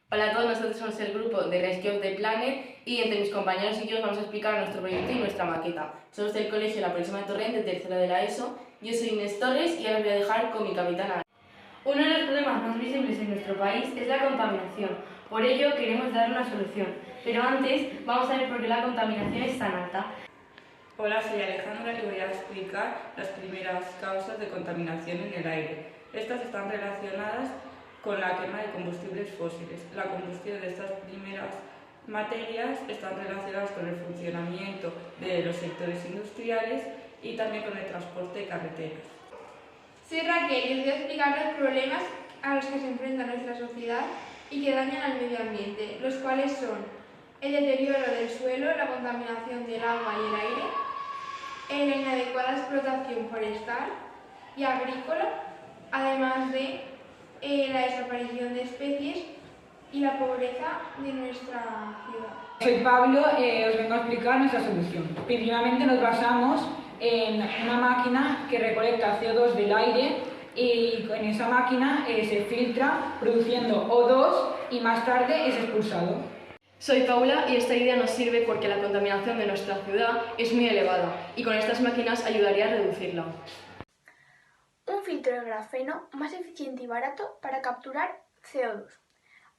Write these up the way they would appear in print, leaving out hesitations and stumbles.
Hola a todos, nosotros somos el grupo de Rescue of the Planet y entre mis compañeros y yo os vamos a explicar nuestro proyecto y nuestra maqueta. Somos del colegio La Próxima Torrent, de tercero de la ESO. Yo soy Inés Torres y ahora os voy a dejar con mi capitana. Uno de los problemas más visibles en nuestro país es la contaminación. Por ello queremos dar una solución. Pero antes vamos a ver por qué la contaminación es tan alta. Hola, soy Alejandra y voy a explicar las primeras causas de contaminación en el aire. Estas están relacionadas con la quema de combustibles fósiles. La combustión de estas primeras materias están relacionadas con el funcionamiento de los sectores industriales y también con el transporte de carreteras. Soy Raquel y os voy a explicar los problemas a los que se enfrenta nuestra sociedad y que dañan al medio ambiente, los cuales son el deterioro del suelo, la contaminación del agua y el aire, la inadecuada explotación forestal y agrícola, además de la desaparición de especies y la pobreza de nuestra ciudad. Soy Pablo, os vengo a explicar nuestra solución. Principalmente nos basamos en una máquina que recolecta CO2 del aire y en esa máquina se filtra produciendo O2 y más tarde es expulsado. Soy Paula y esta idea nos sirve porque la contaminación de nuestra ciudad es muy elevada y con estas máquinas ayudaría a reducirla. Un filtro de grafeno más eficiente y barato para capturar CO2.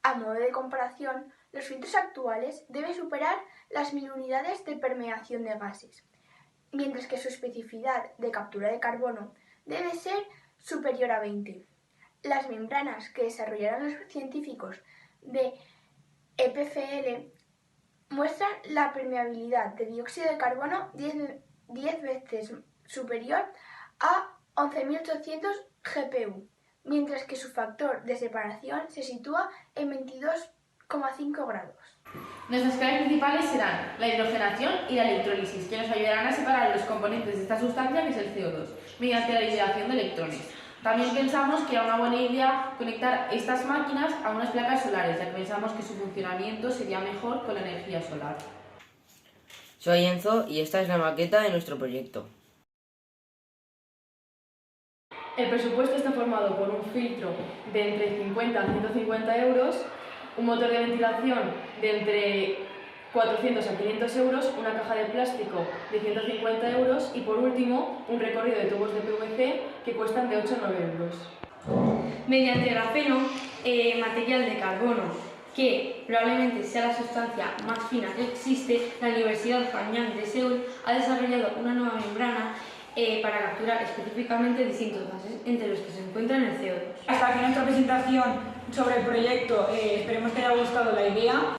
A modo de comparación, los filtros actuales deben superar las 1000 unidades de permeación de gases, mientras que su especificidad de captura de carbono debe ser superior a 20. Las membranas que desarrollaron los científicos de EPFL muestran la permeabilidad de dióxido de carbono 10 veces superior a 11.800 GPU, mientras que su factor de separación se sitúa en 22,5 grados. Nuestras claves principales serán la hidrogenación y la electrólisis, que nos ayudarán a separar los componentes de esta sustancia, que es el CO2, mediante la liberación de electrones. También pensamos que era una buena idea conectar estas máquinas a unas placas solares, ya que pensamos que su funcionamiento sería mejor con la energía solar. Soy Enzo y esta es la maqueta de nuestro proyecto. El presupuesto está formado por un filtro de entre 50 a 150 euros, un motor de ventilación de entre 400 a 500 euros, una caja de plástico de 150 euros y por último un recorrido de tubos de PVC que cuestan de 8 a 9 euros. Mediante grafeno, material de carbono, que probablemente sea la sustancia más fina que existe, la Universidad Hanyang de Seúl ha desarrollado una nueva membrana para capturar específicamente distintos gases, entre los que se encuentran el CO2. Hasta aquí nuestra presentación sobre el proyecto. Esperemos que haya gustado la idea.